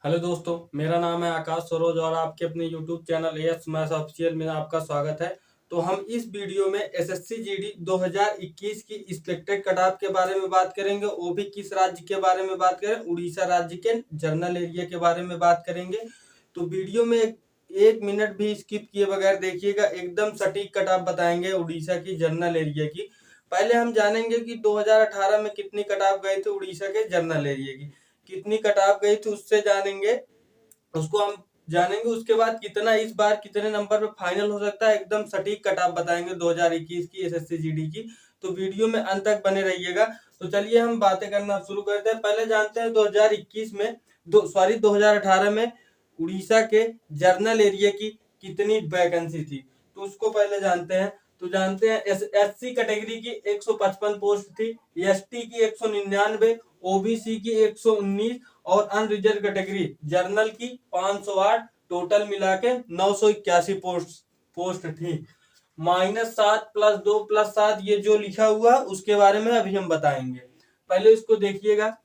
Hello दोस्तों, मेरा नाम है आकाश सरोज और आपके अपने YouTube channel as maths official में आपका स्वागत है। तो हम इस वीडियो में एसएससी जीडी 2021 की एक्सपेक्टेड कट ऑफ के बारे में बात करेंगे। वो भी किस राज्य के बारे में बात करें? उड़ीसा राज्य के जनरल एरिया के बारे में बात करेंगे। तो वीडियो में एक मिनट भी स्किप किए बगैर देखिएगा, एकदम सटीक कट ऑफ बताएंगे उड़ीसा की जनरल एरिया की। पहले हम जानेंगे कि 2018 में कितनी कट ऑफ गए थे उड़ीसा के जनरल एरिया की, कितनी कट ऑफ गई थी उससे जानेंगे, उसको हम जानेंगे। उसके बाद कितना इस बार कितने नंबर पे फाइनल हो सकता है, एकदम सटीक कट ऑफ बताएंगे 2021 की एसएससी जीडी की। तो वीडियो में अंत तक बने रहिएगा। तो चलिए हम बातें करना शुरू करते हैं। पहले जानते हैं 2021 में 2018 में उड़ीसा के जर्नल एरिया की कितनी वैकेंसी थी, तो उसको पहले जानते हैं। तो जानते हैं एससी कैटेगरी की 155 पोस्ट थी, एसटी की 199, ओबीसी की 119 और अनरिजर्व कैटेगरी जर्नल की 508, टोटल मिला के 981 पोस्ट थी। -7 +2 +7 ये जो लिखा हुआ उसके बारे में अभी हम बताएंगे। पहले इसको देखिएगा,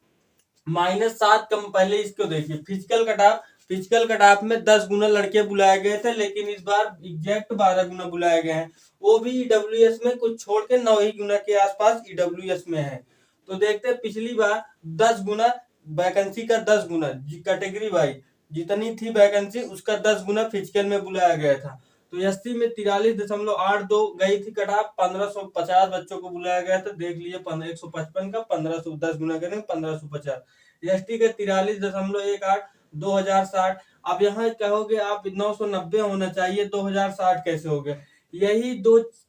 -7 कम, पहले इसको देखिए physical cut off. Physical cut off में 10 गुना लड़के बुलाए गए थे, लेकिन इस बार एग्जैक्ट 12 गुना बुलाए गए हैं। वो भी ईडब्ल्यूएस में कुछ छोड़ के 9 ही गुना के आसपास ईडब्ल्यूएस में है। तो देखते हैं, पिछली बार 10 गुना वैकेंसी का 10 गुना कैटेगरी वाइज जितनी थी वैकेंसी उसका 10 गुना फिजिकल में बुलाया गया था। तो एससी में 43.82 गई थी कट ऑफ, 1550 बच्चों को बुलाया गया था। देख लीजिए 155 का 1500 10 गुना करेंगे 1550। एसटी का 43.18 2060। अब यहाँ कहोगे आप 990 होना चाहिए, 2060 कैसे हो गया? यही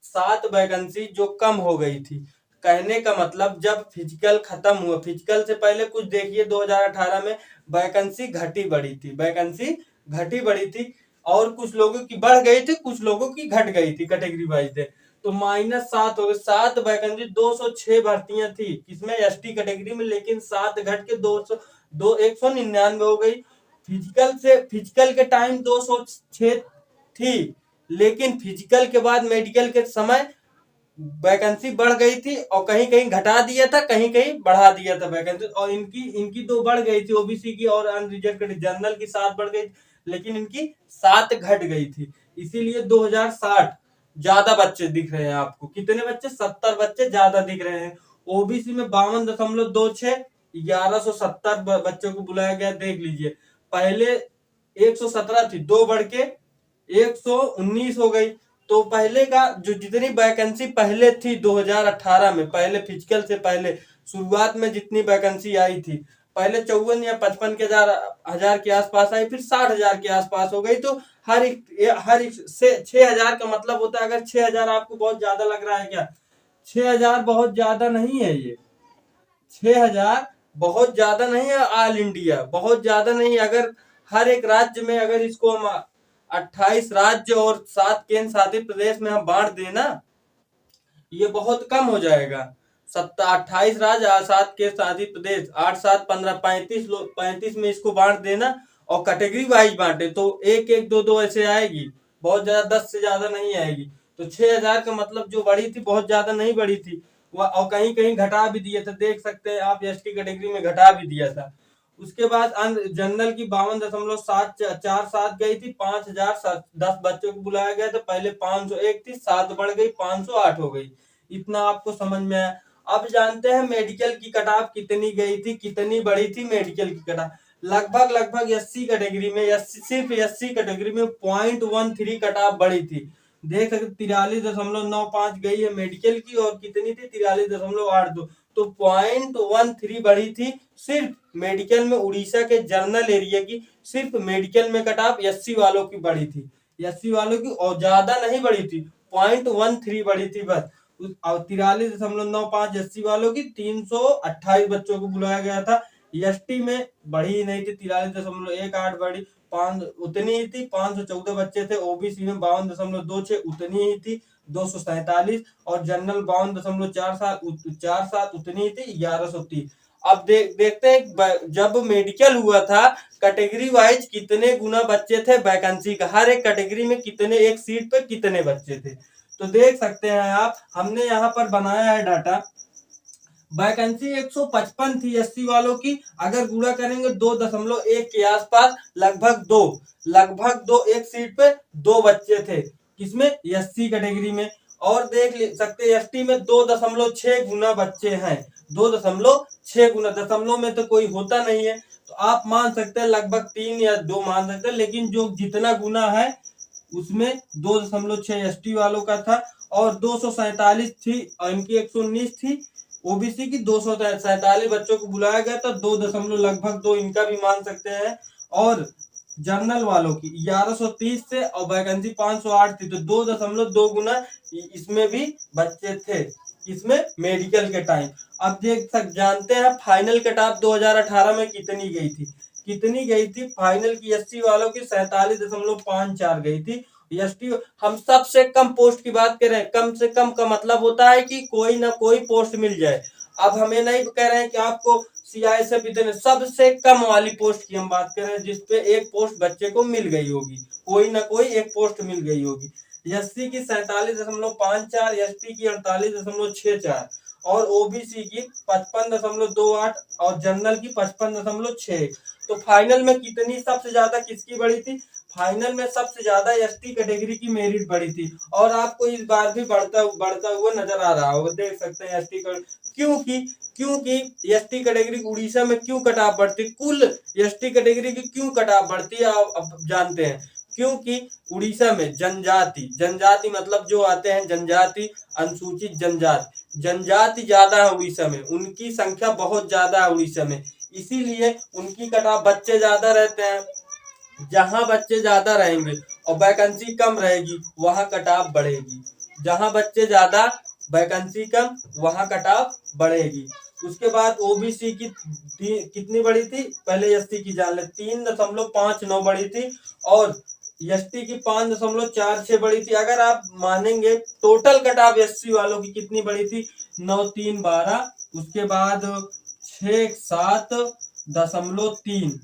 7 वैकेंसी जो कम हो गई थी। कहने का मतलब जब फिजिकल खत्म हुआ, फिजिकल से पहले कुछ देखिए 2018 में वैकेंसी घटी बढ़ी थी, वैकेंसी घटी बढ़ी थी और कुछ लोगों की बढ़ गई थी, कुछ लोगों की घट गई थी कैटेगरी वाइज थे। तो -7 हो गए, 7 वैकेंसी 206 भर्तियां थी किसमें? एसटी कैटेगरी में, लेकिन 7 घट के 199 हो गई। फिजिकल के टाइम 206 थी, लेकिन फिजिकल के बाद मेडिकल के समय वैकेंसी बढ़ गई थी और कहीं कहीं घटा दिया था, कहीं कहीं बढ़ा दिया था वैकेंसी। और इनकी इनकी 2 बढ़ गई थी, ओबीसी की और अनरिजर्व जनरल की 7 बढ़ गई, लेकिन इनकी 7 घट गई थी। इसीलिए 2060 ज्यादा बच्चे दिख रहे हैं आपको। कितने बच्चे? 70 बच्चे ज्यादा दिख रहे हैं। ओबीसी में 52.26, 1170 बच्चों को बुलाया गया। देख लीजिए, पहले 117 थी, 2 बढ़ के 119 हो गई। तो पहले का जो जितनी वैकेंसी पहले थी 2018 में, पहले फिजिकल से पहले शुरुआत में जितनी वैकेंसी आई थी, पहले 54 या 55 के हजार के आसपास आई, फिर 60,000 के आसपास हो गई। तो हर एक से 6,000 का मतलब होता है, अगर 6,000 आपको बहुत ज्यादा लग रहा है क्या? 6,000 बहुत ज्यादा नहीं है। ये 6,000 बहुत ज्यादा नहीं है, ऑल इंडिया बहुत ज्यादा नहीं। अगर हर एक राज्य में अगर इसको हम 28 राज्य और 7 केंद्र शासित प्रदेश में हम बांट देना, ये बहुत कम हो जाएगा। 28 राज्य, 7 केंद्र शासित प्रदेश, 8 7 15 35 लोग, 35 में इसको बांट देना और कैटेगरी वाइज बांटे तो 1 1 2 2 ऐसे आएगी, बहुत ज्यादा 10 से ज्यादा नहीं आएगी। तो 6,000 का मतलब जो बढ़ी थी बहुत ज्यादा नहीं बढ़ी थी, और कहीं कहीं घटा भी दिया था। देख सकते हैं आप, एसटी कैटेगरी में घटा भी दिया था। उसके बाद जनरल की 52.747 गई थी, 5,010 बच्चों को बुलाया गया था। पहले 501 थी, 7 बढ़ गई, 508 हो गई। इतना आपको समझ में आया। अब जानते हैं मेडिकल की कट ऑफ कितनी गई थी, कितनी बढ़ी थी मेडिकल की कट ऑफ। लगभग एससी कैटेगरी में, सिर्फ एससी कैटेगरी में 0.13 कट ऑफ बढ़ी थी। देख सकते 43.95 गई है मेडिकल की, और कितनी थी? 43.82। तो 0.13 बढ़ी थी सिर्फ मेडिकल में। उड़ीसा के जनरल एरिया की सिर्फ मेडिकल में कट ऑफ एससी वालों की बढ़ी थी, एससी वालों की, और ज्यादा नहीं बढ़ी थी, 0.13 बढ़ी थी बस। 43.95 एससी वालों की, 328 बच्चों को बुलाया गया था। एसटी में बढ़ी ही नहीं थी, 43.18 बढ़ी, 5 उतनी ही थी, 514 बच्चे थे। ओबीसी में 52.26 उतनी ही थी, 247। और जनरल 52.47 उतनी ही थी, 1130। अब देखते हैं जब मेडिकल हुआ था कैटेगरी वाइज कितने गुना बच्चे थे वैकेंसी का, हर एक कैटेगरी में कितने, एक सीट पे कितने बच्चे थे। तो देख सकते हैं आप, हमने यहाँ पर बनाया है डाटा। वैकेंसी 155 थी एससी वालों की, अगर गुणा करेंगे 2.1 के आसपास, लगभग दो एक सीट पे 2 बच्चे थे, किसमें, एससी कैटेगरी में। और देख सकते एसटी में 2.6 गुना बच्चे हैं, 2.6 गुना, दशमलव में तो कोई होता नहीं है, तो आप मान सकते हैं लगभग 3 या 2 मान सकते हैं, लेकिन जो जितना गुना है उसमें 2.6 एसटी वालों का था, और 247 थी और इनकी 119 थी ओबीसी की, 247 बच्चों को बुलाया गया था, 2 इनका भी मान सकते हैं। और जनरल वालों की 1130 से और वैकेंसी 508 थी, तो 2.2 गुना इसमें भी बच्चे थे, इसमें मेडिकल के टाइम। अब जानते हैं फाइनल कट ऑफ 2018 में कितनी गई थी फाइनल की एससी वालों की 47.54 गई थी। एसटी हम सबसे कम पोस्ट की बात करें, कम से कम का मतलब होता है कि कोई ना कोई पोस्ट मिल जाए। अब हमें नहीं कह रहे हैं कि आपको सीआईएसएफ इतने, सबसे कम वाली पोस्ट की हम बात कर रहे हैं जिसपे एक पोस्ट बच्चे को मिल गई होगी, कोई ना कोई एक पोस्ट मिल गई होगी। एससी की 47.54, एसटी की 48.64 और ओबीसी की 55.28 और जनरल की 55.6। तो फाइनल में कितनी सबसे ज्यादा किसकी बढ़ी थी, फाइनल में सबसे ज्यादा एसटी कैटेगरी की मेरिट बढ़ी थी, और आपको इस बार भी बढ़ता हुआ नजर आ रहा होगा, देख सकते हैं एसटी का। क्योंकि एसटी कैटेगरी उड़ीसा में क्यों कट ऑफ बढ़ती, कुल एसटी कैटेगरी की क्यों कट ऑफ बढ़ती है आप अब जानते हैं, क्योंकि उड़ीसा में जनजाति मतलब जो आते हैं जनजाति, अनुसूचित जनजाति ज्यादा है उड़ीसा में, उनकी संख्या बहुत ज्यादा है उड़ीसा में, इसीलिए उनकी कट ऑफ बच्चे ज्यादा रहते हैं। जहां बच्चे ज्यादा रहेंगे और वैकेंसी कम रहेगी वहां कट ऑफ बढ़ेगी, जहां बच्चे ज्यादा वैकेंसी कम वहां कट ऑफ बढ़ेगी। उसके बाद ओबीसी की कितनी बढ़ी थी, पहले एससी की जान ले, 3.59 बढ़ी थी, और एसटी की 5.46 बढ़ी थी। अगर आप मानेंगे टोटल कट ऑफ एससी वालों की कितनी बढ़ी थी, 9-3-12, उसके बाद 6-7.3,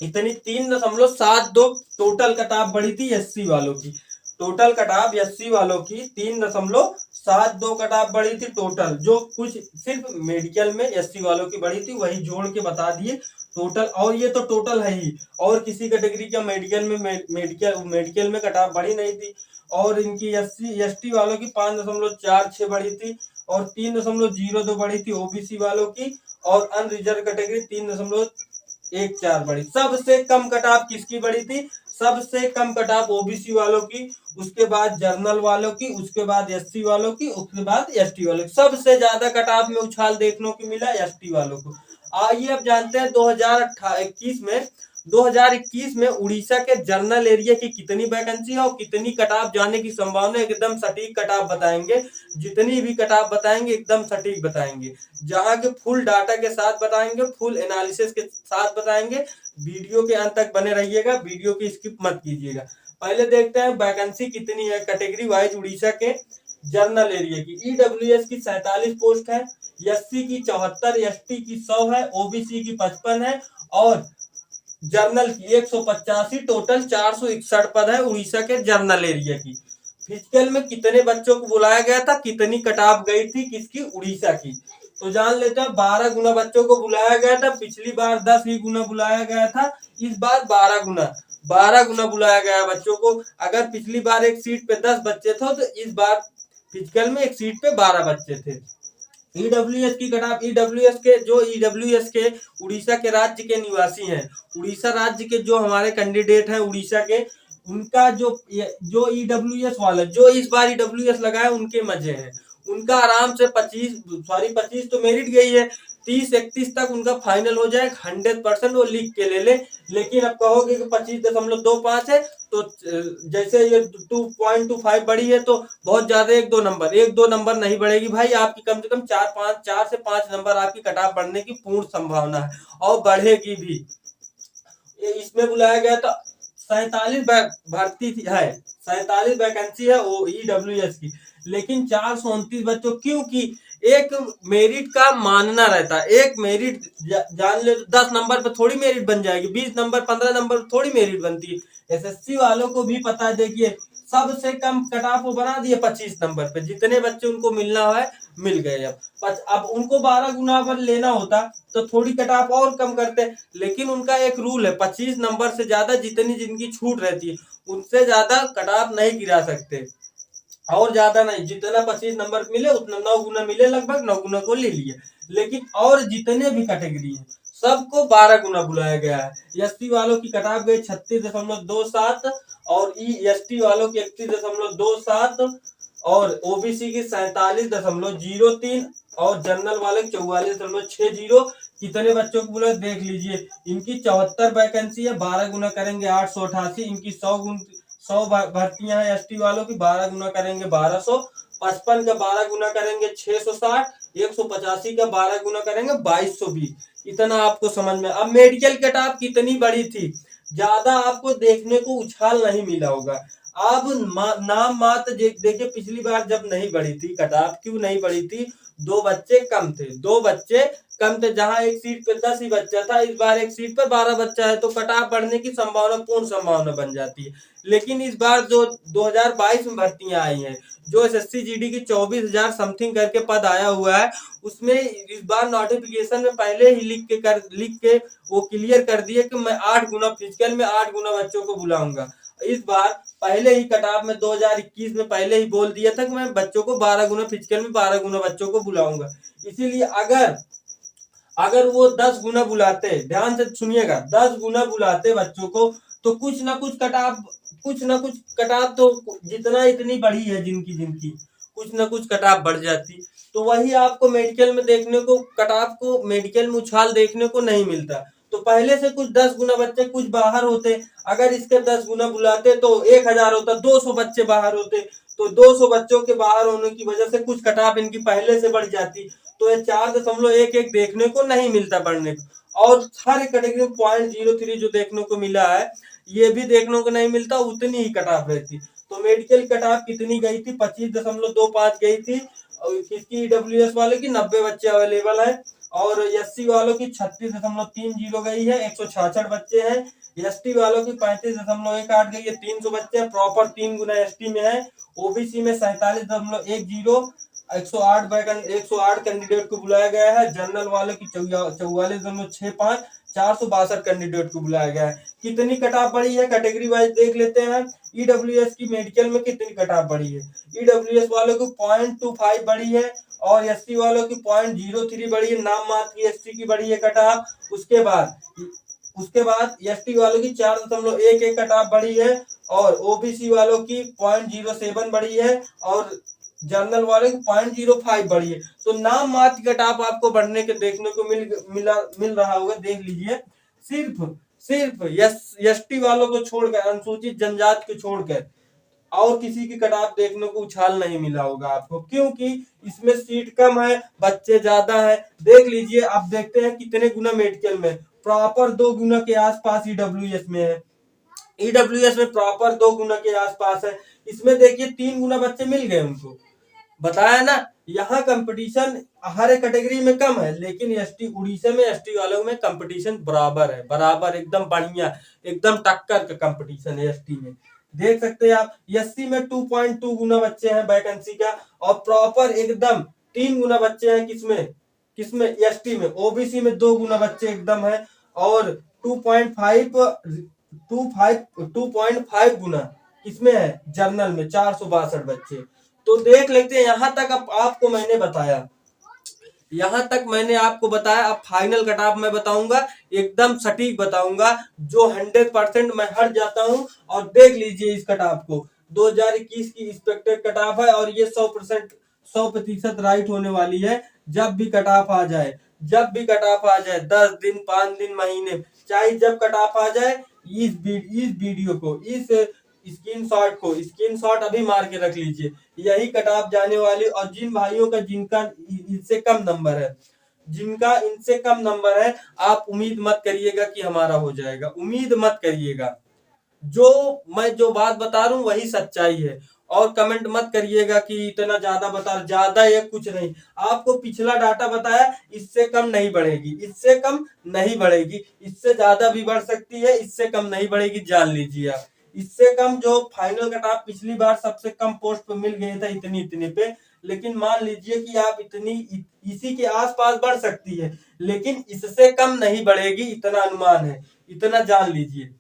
इतनी 3.72 टोटल कट ऑफ बढ़ी थी एससी वालों की, टोटल कट ऑफ एससी वालों की 3.72 कट ऑफ बढ़ी थी टोटल, जो कुछ सिर्फ मेडिकल में एससी वालों की बढ़ी थी वही जोड़ के बता दिए टोटल, और ये तो टोटल है ही, और किसी कैटेगरी का मेडिकल में कट ऑफ बढ़ी नहीं थी। और इनकी एसटी वालों की 5.46 बढ़ी थी, और 3.02 बढ़ी थी ओबीसी वालों की, और अनरिजर्व कैटेगरी 3.14 बढ़ी। सबसे कम कट ऑफ किसकी बढ़ी थी, सबसे कम कट ऑफ ओबीसी वालों की, उसके बाद जर्नल वालों की, उसके बाद एससी वालों की, उसके बाद एसटी वालों की। सबसे ज्यादा कट ऑफ में उछाल देखने को मिला एसटी वालों को। आइए अब जानते हैं 2021 में उड़ीसा के जनरल एरिया की कितनी वैकेंसी है और कितनी कट ऑफ जाने की संभावना, एकदम सटीक कट ऑफ बताएंगे, जितनी भी कट ऑफ बताएंगे एकदम सटीक बताएंगे, जहां के फुल डाटा के साथ बताएंगे, फुल एनालिसिस के साथ बताएंगे। वीडियो के अंत तक बने रहिएगा, वीडियो की स्किप मत कीजिएगा। पहले देखते हैं वैकेंसी कितनी है कैटेगरी वाइज उड़ीसा के जनरल एरिया की। ईडब्ल्यूएस की 47 पोस्ट है, एससी की 74, एसटी की 100 है, ओबीसी की 55 है, और जर्नल की 185, टोटल 461 पद है उड़ीसा के जर्नल एरिया की। फिजिकल में कितने बच्चों को बुलाया गया था, कितनी कट ऑफ गई थी किसकी, उड़ीसा की, तो जान लेते हैं। 12 गुना बच्चों को बुलाया गया था, पिछली बार 10 ही गुना बुलाया गया था, इस बार 12 गुना बुलाया गया बच्चों को। अगर पिछली बार एक सीट पे 10 बच्चे थे तो इस बार फिजिकल में एक सीट पे 12 बच्चे थे। ईडब्ल्यूएस की कट ऑफ, ईडब्ल्यूएस के उड़ीसा के राज्य के निवासी हैं, उड़ीसा राज्य के जो हमारे कैंडिडेट हैं उड़ीसा के, उनका जो ईडब्ल्यूएस वाला जो इस बार ईडब्ल्यूएस लगाए उनके मजे हैं, उनका आराम से 25 तो मेरिट गई है, 30-31 तक उनका फाइनल हो जाए, 100% वो लिख के ले ले। लेकिन अब कहोगे कि 25.25 है तो जैसे ये 2.25 बढ़ी है तो बहुत ज्यादा एक दो नंबर नहीं बढ़ेगी भाई, आपकी कम से कम 4 से 5 नंबर आपकी कट ऑफ बढ़ने की पूर्ण संभावना है, और बढ़ेगी भी। इसमें बुलाया गया था 47 भर्ती है, 47 वैकेंसी है वो ईडब्ल्यूएस की, लेकिन 429 बच्चों, क्योंकि एक मेरिट का मानना रहता है, एक मेरिट जान ले तो 10 नंबर पे थोड़ी मेरिट बन जाएगी, 20 नंबर 15 नंबर थोड़ी मेरिट बनती है। एसएससी वालों को भी पता है, देखिए सबसे कम कट ऑफ वो बना दिए 25 नंबर पे, जितने बच्चे उनको मिलना है मिल गए। अब उनको 12 गुना पर लेना होता तो थोड़ी कट ऑफ और कम करते, लेकिन उनका एक रूल है 25 नंबर से ज्यादा जितनी जिनकी छूट रहती है उनसे ज्यादा कट ऑफ नहीं गिरा सकते, और ज्यादा नहीं, जितना 25 नंबर मिले उतना 9 गुना मिले, लगभग 9 गुना को ले लिए। लेकिन और जितने भी कैटेगरी है सबको 12 गुना बुलाया गया है। एसटी वालों की कट ऑफ गई 36.27 और एसटी वालों की 31.27 और ओबीसी की 47.03 और जनरल वाले 44.60। कितने बच्चों को बोला देख लीजिए, इनकी 74 वैकेंसी है, 12 गुना करेंगे 888। इनकी 100 भर्तियां हैं एसटी वालों की, 12 गुना करेंगे 1200। 55 का 12 गुना करेंगे 660। 185 का 12 गुना करेंगे 2220। इतना आपको समझ में। अब मेडिकल कट ऑफ कितनी बड़ी थी, ज्यादा आपको देखने को उछाल नहीं मिला होगा। अब नाम मात्र देखिए, पिछली बार जब नहीं बढ़ी थी कट ऑफ, क्यों नहीं बढ़ी थी, 2 बच्चे कम थे, 2 बच्चे कम थे, जहां एक सीट पे 10 ही बच्चा था, इस बार एक सीट पर 12 बच्चा है, तो कट ऑफ बढ़ने की संभावना, पूर्ण संभावना बन जाती है। लेकिन इस बार जो 2022 में भर्तियां आई हैं, जो एसएससी जीडी की 24,000 समथिंग करके पद आया हुआ है, उसमें इस बार नोटिफिकेशन में पहले ही लिख के वो क्लियर कर दिए कि मैं 8 गुना फिजिकल में 8 गुना बच्चों को बुलाऊंगा। इस बार पहले ही कट ऑफ में 2021 में पहले ही बोल दिया था कि मैं बच्चों को 12 गुना फिजिकल में 12 गुना बच्चों को बुलाऊंगा। इसीलिए अगर वो 10 गुना बुलाते, ध्यान से सुनिएगा, 10 गुना बुलाते बच्चों को, तो कुछ ना कुछ कटाव तो जितना इतनी बढ़ी है जिनकी जिनकी कुछ ना कुछ कटाव बढ़ जाती। तो वही आपको मेडिकल में देखने को, कटाव को मेडिकल में उछाल देखने को नहीं मिलता। तो पहले से कुछ 10 गुना बच्चे कुछ बाहर होते, अगर इसके 10 गुना बुलाते तो 1000 होता, 200 बच्चे बाहर होते, तो 200 बच्चों के बाहर होने की वजह से कुछ कटाव इनकी पहले से बढ़ जाती। तो ये 4.11 देखने को नहीं मिलता बढ़ने को। और हर कैटेगरी में 0.03 जो देखने को मिला है, ये भी देखने को नहीं मिलता, उतनी ही कट ऑफ रहती। तो मेडिकल कट ऑफ कितनी गई थी, 25.25 गई थी। और किसकी, ईडब्ल्यूएस वाले की 90 बच्चे अवेलेबल है, और एससी वालों की 36.30 गई है, 166 बच्चे हैं। एसटी वालों की 35.18 गई है, 300 बच्चे हैं, प्रॉपर 3 गुना एसटी में है। ओबीसी में 47.10, 108 कैंडिडेट को बुलाया गया है। जनरल वाले की 44.65, 462 कैंडिडेट को बुलाया गया है। कितनी कट ऑफ बढ़ी है कैटेगरी वाइज देख लेते हैं। ईडब्ल्यूएस की मेडिकल में कितनी कट ऑफ बढ़ी है, ईडब्ल्यूएस वालों की 0.25 बढ़ी है, और एसटी वालों की 0.03 बढ़ी है, नाम मात्र की एसटी की बढ़ी है कट ऑफ। उसके बाद एसटी वालों की 4.11 कट ऑफ बढ़ी है, और ओबीसी वालों की 0.07 बढ़ी है, और जनरल वाले की 0.05 बढ़ी है। तो नाम मात्र कट ऑफ आपको बढ़ने के देखने को मिल रहा होगा, देख लीजिए। सिर्फ एसटी वालों को छोड़कर, अनुसूचित जनजाति को छोड़कर और किसी की कट ऑफ देखने को उछाल नहीं मिला होगा आपको, क्योंकि इसमें सीट कम है, बच्चे ज्यादा है। देख लीजिए, अब देखते हैं कितने गुना मेडिकल में, प्रॉपर 2 गुना के आसपास ईडब्ल्यूएस में है, ईडब्ल्यूएस में प्रॉपर 2 गुना के आसपास है। इसमें देखिए 3 गुना बच्चे मिल गए उनको, बताया ना। यहाँ कंपटीशन हर एक कैटेगरी में कम है, लेकिन एसटी उड़ीसा में एसटी वालों में कंपटीशन बराबर है, बराबर एकदम बढ़िया, एकदम टक्कर का कंपटीशन है एसटी में। देख सकते हैं आप, एससी में 2.2 गुना बच्चे हैं वैकेंसी का, और प्रॉपर एकदम 3 गुना बच्चे हैं किसमें किसमें एसटी में। ओबीसी में 2 गुना बच्चे एकदम है, और 2.5 गुना किसमें है, जर्नल में 462 बच्चे। तो देख लेते हैं, यहां तक आपको मैंने बताया, यहां तक मैंने आपको बताया। अब फाइनल कट ऑफ मैं बताऊंगा, एकदम सटीक बताऊंगा, जो 100% मैं हट जाता हूं। और देख लीजिए इस कट ऑफ को, 2021 की एक्सपेक्टेड कट ऑफ है, और ये 100% राइट होने वाली है। जब भी कट ऑफ आ जाए, 10 दिन, 5 दिन, महीने, चाहे जब कट ऑफ आ जाए, इस वीडियो को, इस स्क्रीनशॉट अभी मार के रख लीजिए, यही कट ऑफ जाने वाली। और जिन भाइयों का जिनका इनसे कम नंबर है, आप उम्मीद मत करिएगा कि हमारा हो जाएगा, उम्मीद मत करिएगा। मैं जो बात बता रहा हूँ वही सच्चाई है। और कमेंट मत करिएगा कि इतना ज्यादा बता, ज्यादा या कुछ नहीं, आपको पिछला डाटा बताया, इससे कम नहीं बढ़ेगी, इससे ज्यादा भी बढ़ सकती है, इससे कम नहीं बढ़ेगी, जान लीजिए आप। इससे कम जो फाइनल कट ऑफ पिछली बार सबसे कम पोस्ट पे मिल गए था इतनी इतने पे, लेकिन मान लीजिए कि आप इसी के आसपास बढ़ सकती है, लेकिन इससे कम नहीं बढ़ेगी, इतना अनुमान है, इतना जान लीजिए।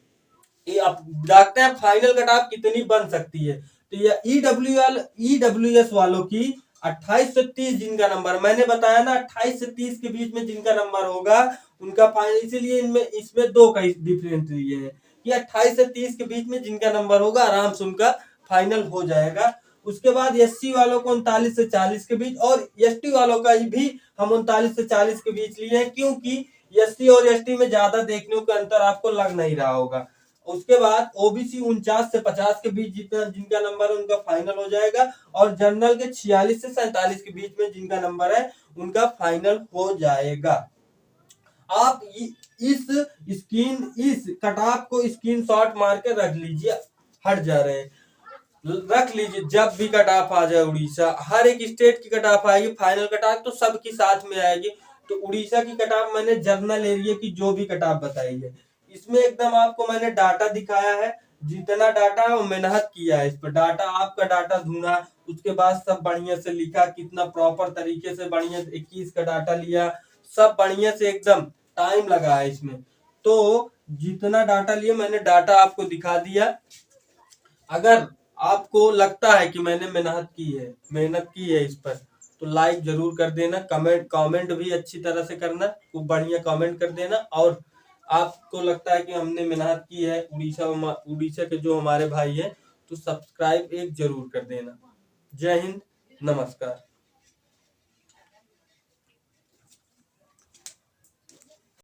ये आप देखते हैं फाइनल कट ऑफ कितनी बन सकती है। तो ये ईडब्ल्यूएस वालों की 28 से 30 जिनका नंबर मैंने बताया ना, 28 से 30 के बीच में जिनका नंबर होगा उनका फाइनल, इसीलिए इसमें दो का डिफरेंस लिए है कि 28 से 30 के बीच में जिनका नंबर होगा आराम से उनका फाइनल हो जाएगा। उसके बाद एससी वालों को 39 से 40 के बीच, और एसटी वालों का भी हम 39 से 40 के बीच लिए हैं, क्योंकि एससी और एसटी में ज्यादा देखने को अंतर आपको लग नहीं रहा होगा। उसके बाद ओबीसी 49 से 50 के बीच जितना जिनका नंबर है उनका फाइनल हो जाएगा, और जनरल के 46 से 47 के बीच में जिनका नंबर है उनका फाइनल हो जाएगा। आप इस कट ऑफ को स्क्रीनशॉट मार के रख लीजिए, हट जा रहे हैं, रख लीजिए। जब भी कट ऑफ आ जाए उड़ीसा, हर एक स्टेट की कट ऑफ आएगी, फाइनल कट ऑफ तो सबकी साथ में आएगी। तो उड़ीसा की कट ऑफ मैंने जनरल एरिया की जो भी कट ऑफ बताई है, इसमें एकदम आपको मैंने डाटा दिखाया है, जितना डाटा है वो मेहनत किया है इस पर, डाटा आपका डाटा ढूंढा, उसके बाद सब बढ़िया से लिखा, कितना प्रॉपर तरीके से बढ़िया 21 का डाटा लिया, सब बढ़िया से एकदम टाइम लगा है इसमें। तो जितना डाटा लिया मैंने डाटा आपको दिखा दिया। अगर आपको लगता है कि मैंने मेहनत की है इस पर, तो लाइक जरूर कर देना, कमेंट भी अच्छी तरह से करना, खूब बढ़िया कमेंट कर देना। और आपको लगता है कि हमने मेहनत की है उड़ीसा के जो हमारे भाई हैं, तो सब्सक्राइब एक जरूर कर देना। जय हिंद, नमस्कार।